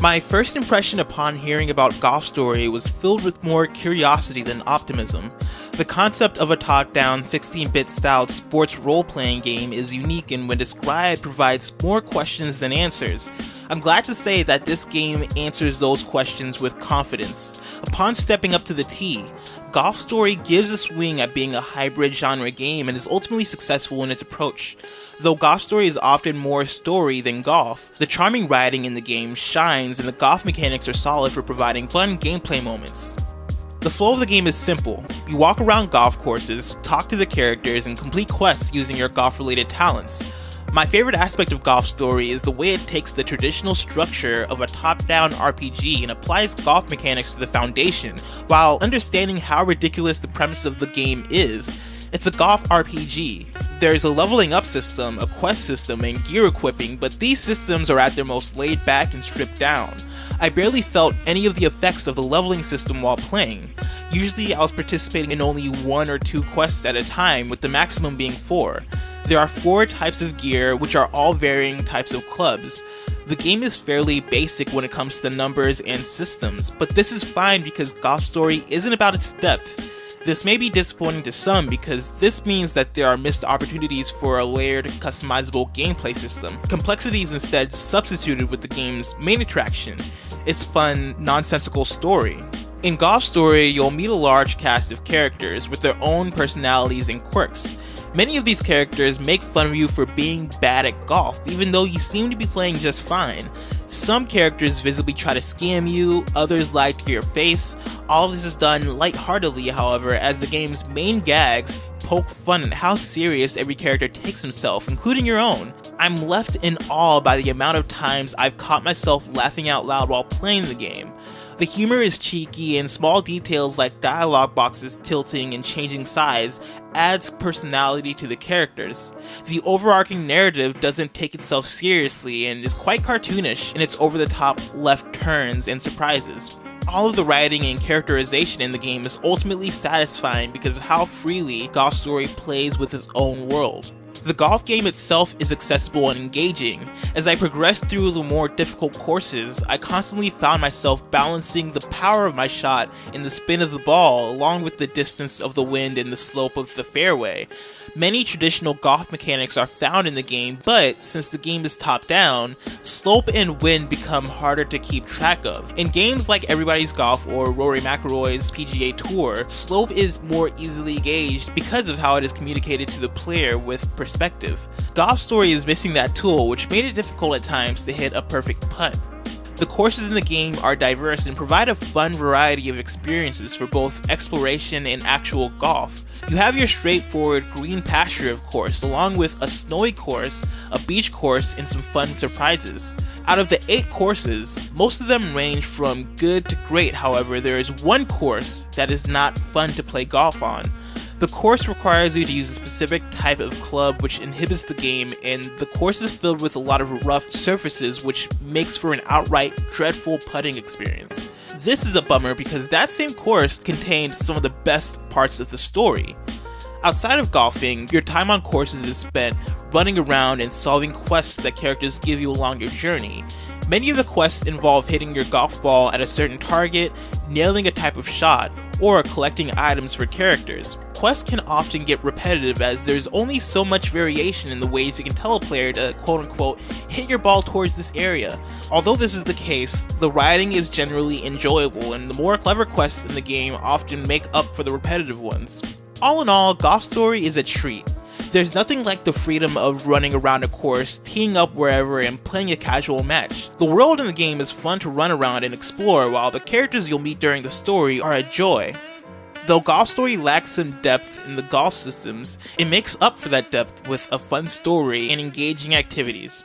My first impression upon hearing about Golf Story was filled with more curiosity than optimism. The concept of a top-down 16-bit styled sports role-playing game is unique and when described provides more questions than answers. I'm glad to say that this game answers those questions with confidence. Upon stepping up to the tee, Golf Story gives a swing at being a hybrid genre game and is ultimately successful in its approach. Though Golf Story is often more story than golf, the charming writing in the game shines and the golf mechanics are solid for providing fun gameplay moments. The flow of the game is simple. You walk around golf courses, talk to the characters, and complete quests using your golf-related talents. My favorite aspect of Golf Story is the way it takes the traditional structure of a top-down RPG and applies golf mechanics to the foundation, while understanding how ridiculous the premise of the game is. It's a golf RPG. There's a leveling up system, a quest system, and gear equipping, but these systems are at their most laid back and stripped down. I barely felt any of the effects of the leveling system while playing. Usually I was participating in only 1 or 2 quests at a time, with the maximum being 4. There are 4 types of gear, which are all varying types of clubs. The game is fairly basic when it comes to numbers and systems, but this is fine because Golf Story isn't about its depth. This may be disappointing to some because this means that there are missed opportunities for a layered, customizable gameplay system. Complexity is instead substituted with the game's main attraction, its fun, nonsensical story. In Golf Story, you'll meet a large cast of characters with their own personalities and quirks. Many of these characters make fun of you for being bad at golf, even though you seem to be playing just fine. Some characters visibly try to scam you, others lie to your face. All of this is done lightheartedly, however, as the game's main gags poke fun at how serious every character takes himself, including your own. I'm left in awe by the amount of times I've caught myself laughing out loud while playing the game. The humor is cheeky, and small details like dialogue boxes tilting and changing size adds personality to the characters. The overarching narrative doesn't take itself seriously and is quite cartoonish in its over-the-top left turns and surprises. All of the writing and characterization in the game is ultimately satisfying because of how freely Golf Story plays with its own world. The golf game itself is accessible and engaging. As I progressed through the more difficult courses, I constantly found myself balancing the power of my shot and the spin of the ball along with the distance of the wind and the slope of the fairway. Many traditional golf mechanics are found in the game, but since the game is top-down, slope and wind become harder to keep track of. In games like Everybody's Golf or Rory McIlroy's PGA Tour, slope is more easily gauged because of how it is communicated to the player with perspective. Golf Story is missing that tool, which made it difficult at times to hit a perfect putt. The courses in the game are diverse and provide a fun variety of experiences for both exploration and actual golf. You have your straightforward green pasture, of course, along with a snowy course, a beach course, and some fun surprises. Out of the 8 courses, most of them range from good to great. However, there is one course that is not fun to play golf on. The course requires you to use a specific type of club which inhibits the game, and the course is filled with a lot of rough surfaces which makes for an outright dreadful putting experience. This is a bummer because that same course contains some of the best parts of the story. Outside of golfing, your time on courses is spent running around and solving quests that characters give you along your journey. Many of the quests involve hitting your golf ball at a certain target, nailing a type of shot, or collecting items for characters. Quests can often get repetitive as there's only so much variation in the ways you can tell a player to quote-unquote hit your ball towards this area. Although this is the case, the writing is generally enjoyable and the more clever quests in the game often make up for the repetitive ones. All in all, Golf Story is a treat. There's nothing like the freedom of running around a course, teeing up wherever, and playing a casual match. The world in the game is fun to run around and explore, while the characters you'll meet during the story are a joy. Though Golf Story lacks some depth in the golf systems, it makes up for that depth with a fun story and engaging activities.